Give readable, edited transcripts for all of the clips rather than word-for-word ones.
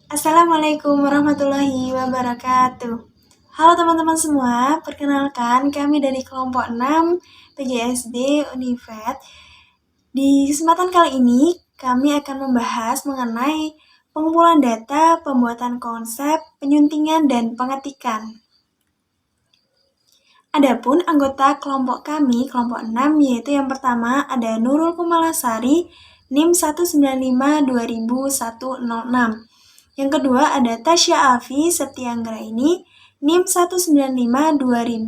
Assalamualaikum warahmatullahi wabarakatuh. Halo teman-teman semua, perkenalkan kami dari kelompok 6 PGSD Univet. Di kesempatan kali ini, kami akan membahas mengenai pengumpulan data, pembuatan konsep, penyuntingan, dan pengetikan. Adapun anggota kelompok kami, kelompok 6, yaitu yang pertama ada Nurul Kumalasari, NIM 195-200106. Yang kedua ada Tasya Afi Setianggraini, NIM 195-20117.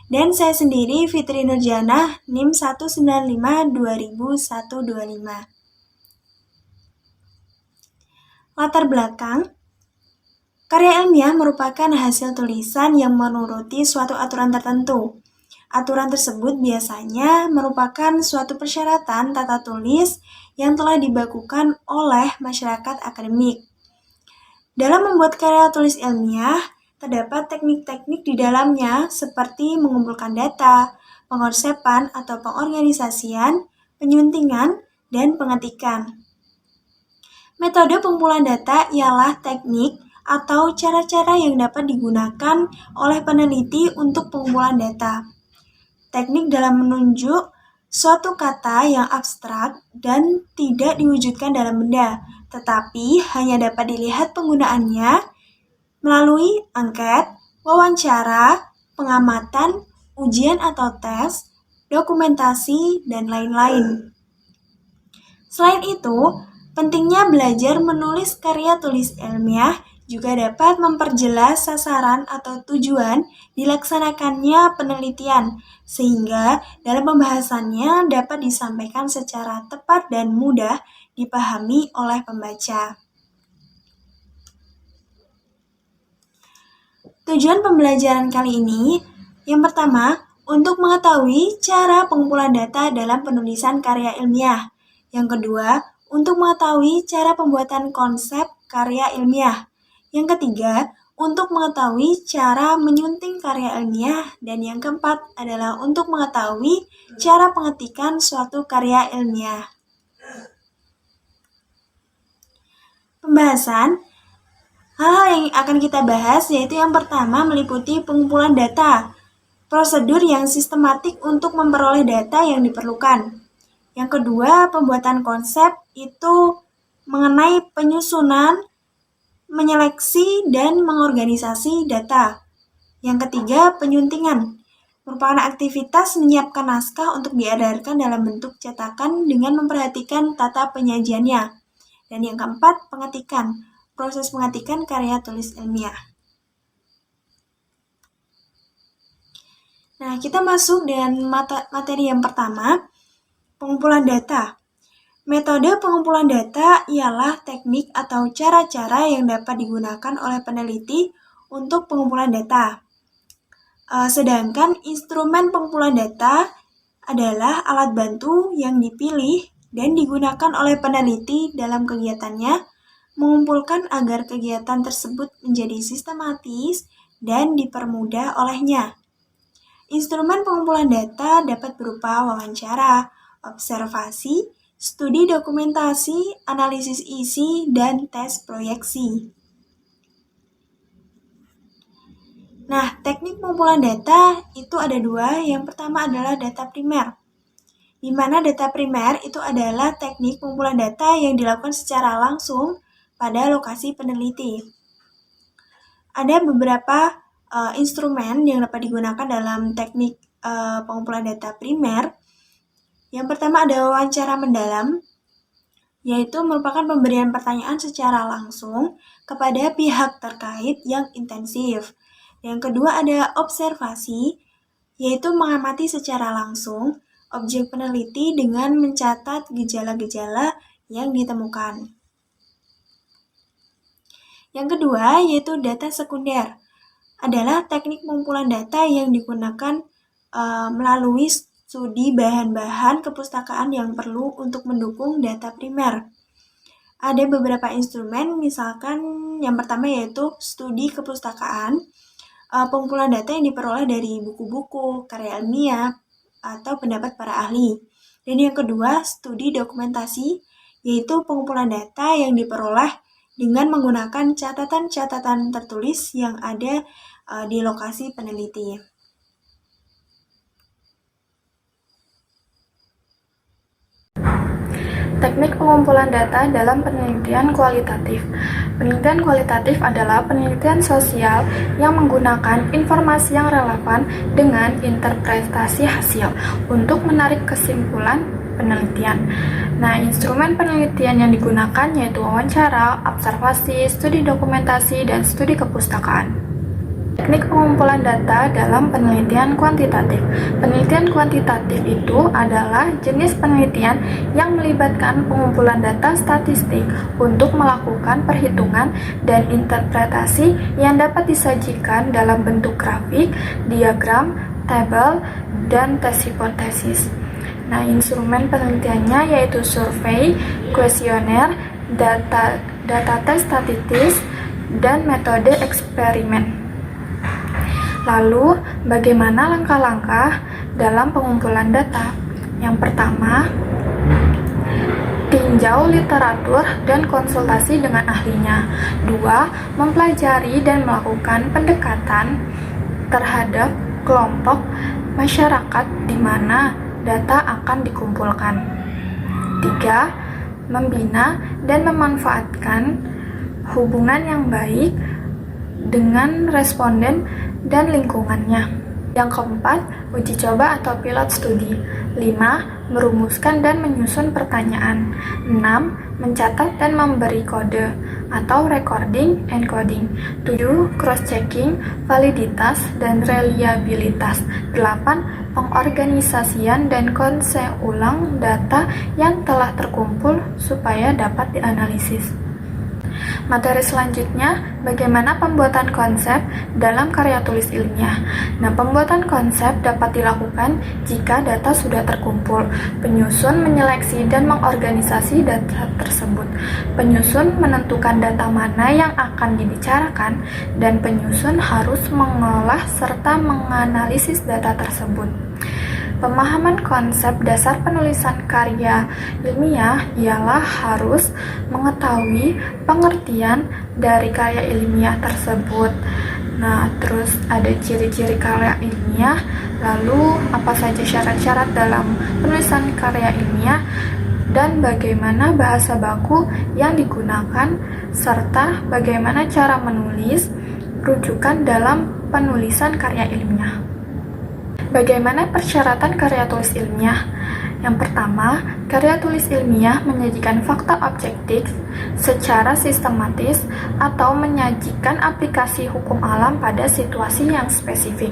Dan saya sendiri Fitri Nurjana, NIM 195-20125. Latar belakang, karya ilmiah merupakan hasil tulisan yang menuruti suatu aturan tertentu. Aturan tersebut biasanya merupakan suatu persyaratan tata tulis yang telah dibakukan oleh masyarakat akademik. Dalam membuat karya tulis ilmiah, terdapat teknik-teknik di dalamnya seperti mengumpulkan data, pengonsepan atau pengorganisasian, penyuntingan, dan pengetikan. Metode pengumpulan data ialah teknik atau cara-cara yang dapat digunakan oleh peneliti untuk pengumpulan data. Teknik dalam menunjuk suatu kata yang abstrak dan tidak diwujudkan dalam benda, tetapi hanya dapat dilihat penggunaannya melalui angket, wawancara, pengamatan, ujian atau tes, dokumentasi, dan lain-lain. Selain itu, pentingnya belajar menulis karya tulis ilmiah juga dapat memperjelas sasaran atau tujuan dilaksanakannya penelitian, sehingga dalam pembahasannya dapat disampaikan secara tepat dan mudah dipahami oleh pembaca. Tujuan pembelajaran kali ini, yang pertama, untuk mengetahui cara pengumpulan data dalam penulisan karya ilmiah. Yang kedua, untuk mengetahui cara pembuatan konsep karya ilmiah. Yang ketiga, untuk mengetahui cara menyunting karya ilmiah. Dan yang keempat adalah untuk mengetahui cara pengetikan suatu karya ilmiah. Pembahasan. Hal-hal yang akan kita bahas yaitu yang pertama meliputi pengumpulan data, prosedur yang sistematik untuk memperoleh data yang diperlukan. Yang kedua, pembuatan konsep itu mengenai penyusunan, menyeleksi, dan mengorganisasi data. Yang ketiga, penyuntingan, merupakan aktivitas menyiapkan naskah untuk diedarkan dalam bentuk cetakan dengan memperhatikan tata penyajiannya. Dan yang keempat, pengetikan, proses pengetikan karya tulis ilmiah. Nah, kita masuk dengan materi yang pertama, pengumpulan data. Metode pengumpulan data ialah teknik atau cara-cara yang dapat digunakan oleh peneliti untuk pengumpulan data. Sedangkan instrumen pengumpulan data adalah alat bantu yang dipilih dan digunakan oleh peneliti dalam kegiatannya, mengumpulkan agar kegiatan tersebut menjadi sistematis dan dipermudah olehnya. Instrumen pengumpulan data dapat berupa wawancara, observasi, studi dokumentasi, analisis isi, dan tes proyeksi. Nah, teknik pengumpulan data itu ada dua. Yang pertama adalah data primer, di mana data primer itu adalah teknik pengumpulan data yang dilakukan secara langsung pada lokasi peneliti. Ada beberapa instrumen yang dapat digunakan dalam teknik pengumpulan data primer. Yang pertama ada wawancara mendalam, yaitu merupakan pemberian pertanyaan secara langsung kepada pihak terkait yang intensif. Yang kedua ada observasi, yaitu mengamati secara langsung objek peneliti dengan mencatat gejala-gejala yang ditemukan. Yang kedua yaitu data sekunder, adalah teknik pengumpulan data yang digunakan melalui studi bahan-bahan kepustakaan yang perlu untuk mendukung data primer. Ada beberapa instrumen, misalkan yang pertama yaitu studi kepustakaan, pengumpulan data yang diperoleh dari buku-buku, karya ilmiah, atau pendapat para ahli. Dan yang kedua, studi dokumentasi, yaitu pengumpulan data yang diperoleh dengan menggunakan catatan-catatan tertulis yang ada di lokasi peneliti. Teknik pengumpulan data dalam penelitian kualitatif. Penelitian kualitatif adalah penelitian sosial yang menggunakan informasi yang relevan dengan interpretasi hasil untuk menarik kesimpulan penelitian. Nah, instrumen penelitian yang digunakan yaitu wawancara, observasi, studi dokumentasi, dan studi kepustakaan. Teknik pengumpulan data dalam penelitian kuantitatif. Penelitian kuantitatif itu adalah jenis penelitian yang melibatkan pengumpulan data statistik untuk melakukan perhitungan dan interpretasi yang dapat disajikan dalam bentuk grafik, diagram, tabel, dan tes hipotesis. Nah, instrumen penelitiannya yaitu survei, kuesioner, data tes statistis, dan metode eksperimen. Lalu, bagaimana langkah-langkah dalam pengumpulan data? Yang pertama, tinjau literatur dan konsultasi dengan ahlinya. 2. Mempelajari dan melakukan pendekatan terhadap kelompok masyarakat di mana data akan dikumpulkan. 3. Membina dan memanfaatkan hubungan yang baik dengan responden dan lingkungannya. Yang keempat, uji coba atau pilot studi. 5. Merumuskan dan menyusun pertanyaan. 6. Mencatat dan memberi kode atau recording and coding. 7. Cross-checking, validitas, dan reliabilitas. 8. Pengorganisasian dan konsep ulang data yang telah terkumpul supaya dapat dianalisis. Materi selanjutnya, bagaimana pembuatan konsep dalam karya tulis ilmiah. Nah, pembuatan konsep dapat dilakukan jika data sudah terkumpul. Penyusun, menyeleksi, dan mengorganisasi data tersebut. Penyusun menentukan data mana yang akan dibicarakan, dan penyusun harus mengolah serta menganalisis data tersebut. Pemahaman konsep dasar penulisan karya ilmiah ialah harus mengetahui pengertian dari karya ilmiah tersebut. Nah, terus ada ciri-ciri karya ilmiah, lalu apa saja syarat-syarat dalam penulisan karya ilmiah, dan bagaimana bahasa baku yang digunakan, serta bagaimana cara menulis rujukan dalam penulisan karya ilmiah. Bagaimana persyaratan karya tulis ilmiah? Yang pertama, karya tulis ilmiah menyajikan fakta objektif secara sistematis atau menyajikan aplikasi hukum alam pada situasi yang spesifik.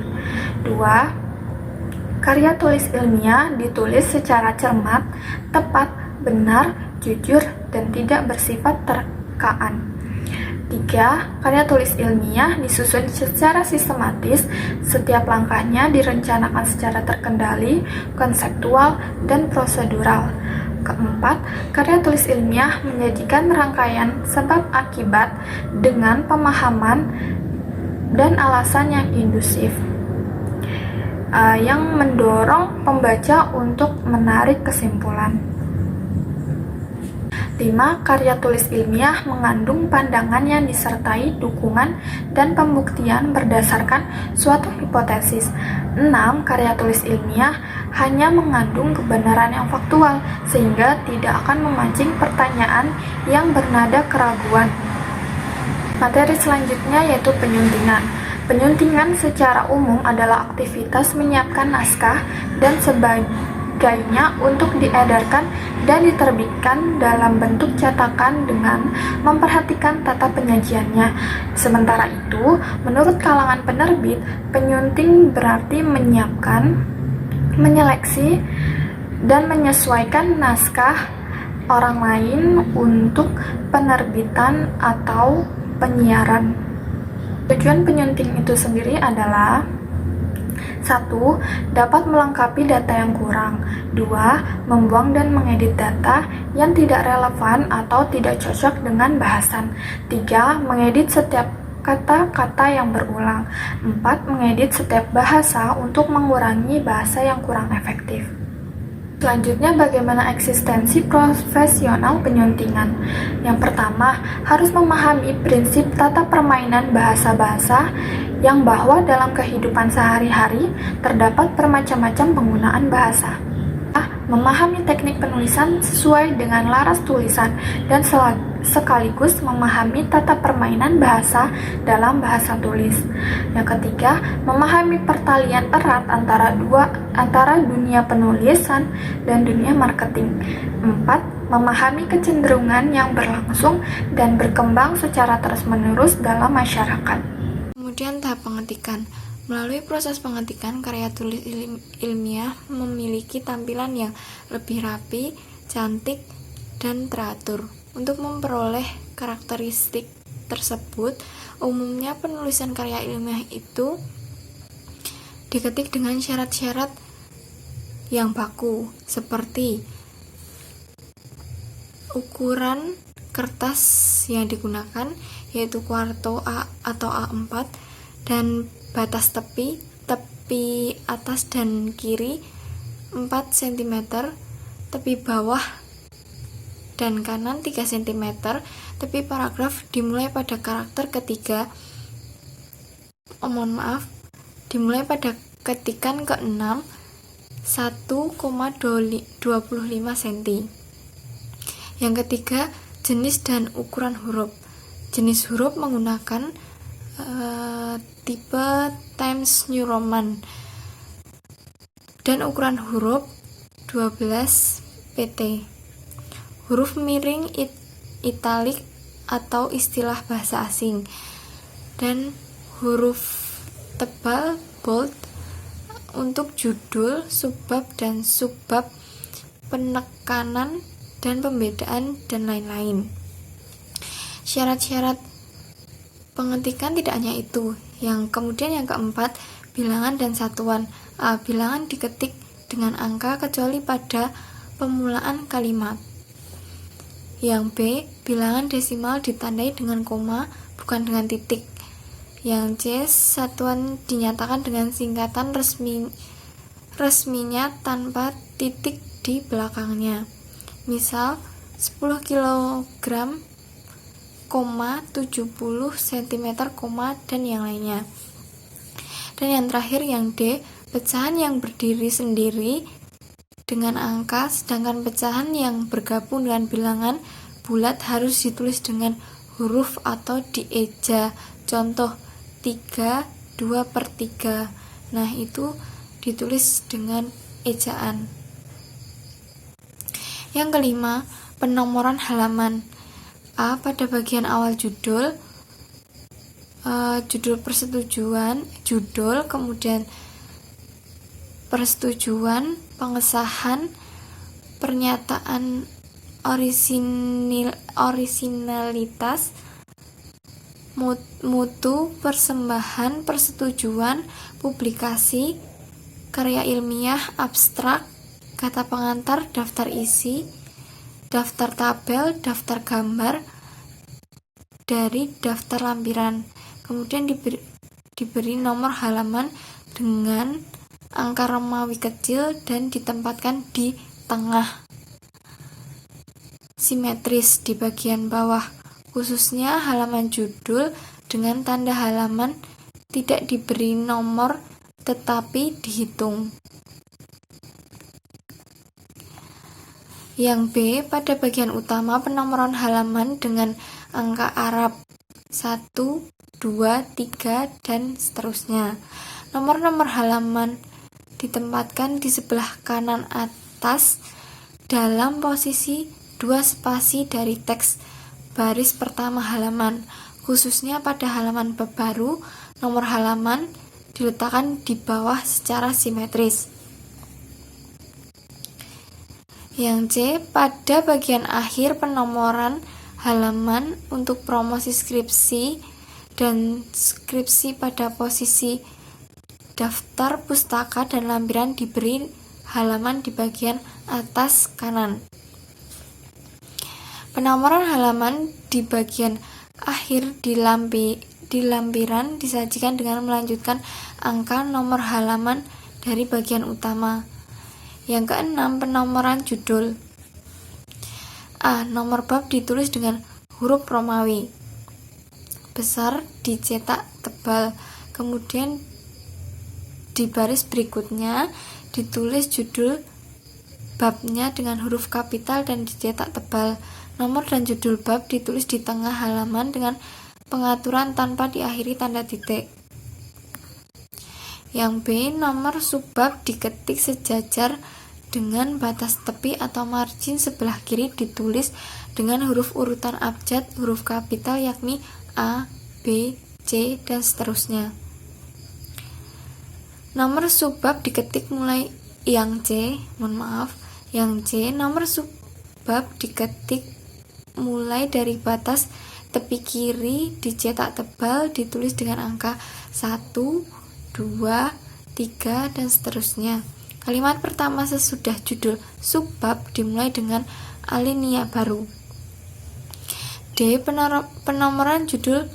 2. Karya tulis ilmiah ditulis secara cermat, tepat, benar, jujur, dan tidak bersifat terkaan. 3. Karya tulis ilmiah disusun secara sistematis, setiap langkahnya direncanakan secara terkendali, konseptual, dan prosedural. Keempat, karya tulis ilmiah menyajikan rangkaian sebab akibat dengan pemahaman dan alasan yang indusif, yang mendorong pembaca untuk menarik kesimpulan. 5. Karya tulis ilmiah mengandung pandangan yang disertai dukungan dan pembuktian berdasarkan suatu hipotesis. 6. Karya tulis ilmiah hanya mengandung kebenaran yang faktual, sehingga tidak akan memancing pertanyaan yang bernada keraguan. Materi selanjutnya yaitu penyuntingan. Penyuntingan secara umum adalah aktivitas menyiapkan naskah dan sebagainya untuk diedarkan dan diterbitkan dalam bentuk cetakan dengan memperhatikan tata penyajiannya. Sementara itu, menurut kalangan penerbit, penyunting berarti menyiapkan, menyeleksi, dan menyesuaikan naskah orang lain untuk penerbitan atau penyiaran. Tujuan penyunting itu sendiri adalah 1. Dapat melengkapi data yang kurang. 2. Membuang dan mengedit data yang tidak relevan atau tidak cocok dengan bahasan. 3. Mengedit setiap kata-kata yang berulang. 4. Mengedit setiap bahasa untuk mengurangi bahasa yang kurang efektif. Selanjutnya, bagaimana eksistensi profesional penyuntingan? Yang pertama, harus memahami prinsip tata permainan bahasa-bahasa yang bahwa dalam kehidupan sehari-hari terdapat bermacam-macam penggunaan bahasa. Memahami teknik penulisan sesuai dengan laras tulisan dan sekaligus memahami tata permainan bahasa dalam bahasa tulis. Yang ketiga, memahami pertalian erat antara dunia penulisan dan dunia marketing. 4. Memahami kecenderungan yang berlangsung dan berkembang secara terus-menerus dalam masyarakat. Kemudian tahap pengetikan. Melalui proses pengetikan, karya tulis ilmiah memiliki tampilan yang lebih rapi, cantik, dan teratur. Untuk memperoleh karakteristik tersebut, umumnya penulisan karya ilmiah itu diketik dengan syarat-syarat yang baku, seperti ukuran kertas yang digunakan, yaitu kuarto A atau A4, dan batas tepi atas dan kiri 4 cm, tepi bawah dan kanan 3 cm, tepi paragraf dimulai pada karakter ketiga, dimulai pada ketikan ke-6 1,25 cm. Yang ketiga, jenis dan ukuran huruf. Jenis huruf menggunakan tipe Times New Roman dan ukuran huruf 12 pt. Huruf miring italik atau istilah bahasa asing, dan huruf tebal bold untuk judul, subbab dan subbab, penekanan dan pembedaan, dan lain-lain. Syarat-syarat pengetikan tidak hanya itu. Kemudian yang keempat, bilangan dan satuan. A. Bilangan diketik dengan angka kecuali pada pemulaan kalimat. Yang B. Bilangan desimal ditandai dengan koma, bukan dengan titik. Yang C. Satuan dinyatakan dengan singkatan resminya tanpa titik di belakangnya. Misal 10 kg, 70 cm, dan yang lainnya. Dan yang terakhir, yang D, pecahan yang berdiri sendiri dengan angka, sedangkan pecahan yang bergabung dengan bilangan bulat harus ditulis dengan huruf atau dieja. Contoh 3, 2/3. Nah, itu ditulis dengan ejaan. Yang kelima, penomoran halaman. A. Pada bagian awal judul, kemudian persetujuan, pengesahan, pernyataan orisinalitas, mutu, persembahan, persetujuan, publikasi, karya ilmiah, abstrak, kata pengantar, daftar isi, daftar tabel, daftar gambar, dari daftar lampiran. Kemudian diberi nomor halaman dengan angka Romawi kecil dan ditempatkan di tengah, simetris di bagian bawah. Khususnya halaman judul dengan tanda halaman tidak diberi nomor tetapi dihitung. Yang B. Pada bagian utama, penomoran halaman dengan angka Arab 1, 2, 3, dan seterusnya. Nomor-nomor halaman ditempatkan di sebelah kanan atas dalam posisi 2 spasi dari teks baris pertama halaman. Khususnya pada halaman bab baru, nomor halaman diletakkan di bawah secara simetris. Yang C. Pada bagian akhir, penomoran halaman untuk promosi skripsi dan skripsi pada posisi daftar pustaka dan lampiran diberi halaman di bagian atas kanan. Penomoran halaman di bagian akhir di lampiran disajikan dengan melanjutkan angka nomor halaman dari bagian utama. Yang keenam, penomoran judul. A. Nomor bab ditulis dengan huruf Romawi besar dicetak tebal, kemudian di baris berikutnya ditulis judul babnya dengan huruf kapital dan dicetak tebal. Nomor dan judul bab ditulis di tengah halaman dengan pengaturan tanpa diakhiri tanda titik. Yang B. Nomor subbab diketik sejajar dengan batas tepi atau margin sebelah kiri ditulis dengan huruf urutan abjad huruf kapital yakni A, B, C, dan seterusnya. Nomor subbab diketik mulai yang C, yang C. Nomor subbab diketik mulai dari batas tepi kiri dicetak tebal ditulis dengan angka 1, 2, 3, dan seterusnya. Kalimat pertama sesudah judul subbab dimulai dengan alinea baru. D. Penomoran judul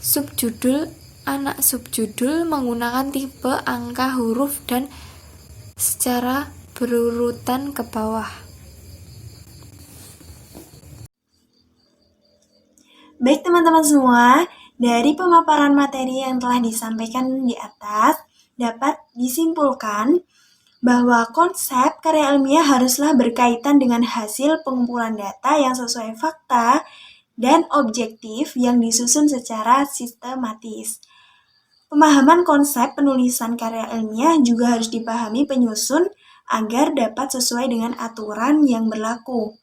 subjudul anak subjudul menggunakan tipe angka huruf dan secara berurutan ke bawah. Baik teman-teman semua, dari pemaparan materi yang telah disampaikan di atas, dapat disimpulkan bahwa konsep karya ilmiah haruslah berkaitan dengan hasil pengumpulan data yang sesuai fakta dan objektif yang disusun secara sistematis. Pemahaman konsep penulisan karya ilmiah juga harus dipahami penyusun agar dapat sesuai dengan aturan yang berlaku.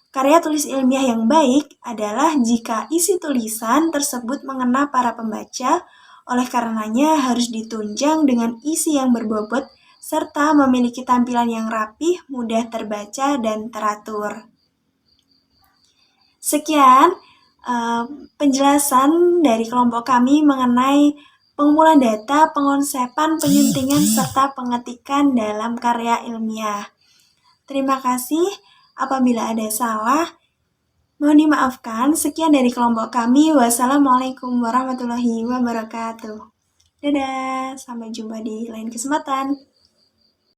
Karya tulis ilmiah yang baik adalah jika isi tulisan tersebut mengena para pembaca, oleh karenanya harus ditunjang dengan isi yang berbobot serta memiliki tampilan yang rapih, mudah terbaca, dan teratur. Sekian penjelasan dari kelompok kami mengenai pengumpulan data, pengonsepan, penyuntingan, serta pengetikan dalam karya ilmiah. Terima kasih. Apabila ada salah, mohon dimaafkan. Sekian dari kelompok kami. Wassalamualaikum warahmatullahi wabarakatuh. Dadah, sampai jumpa di lain kesempatan.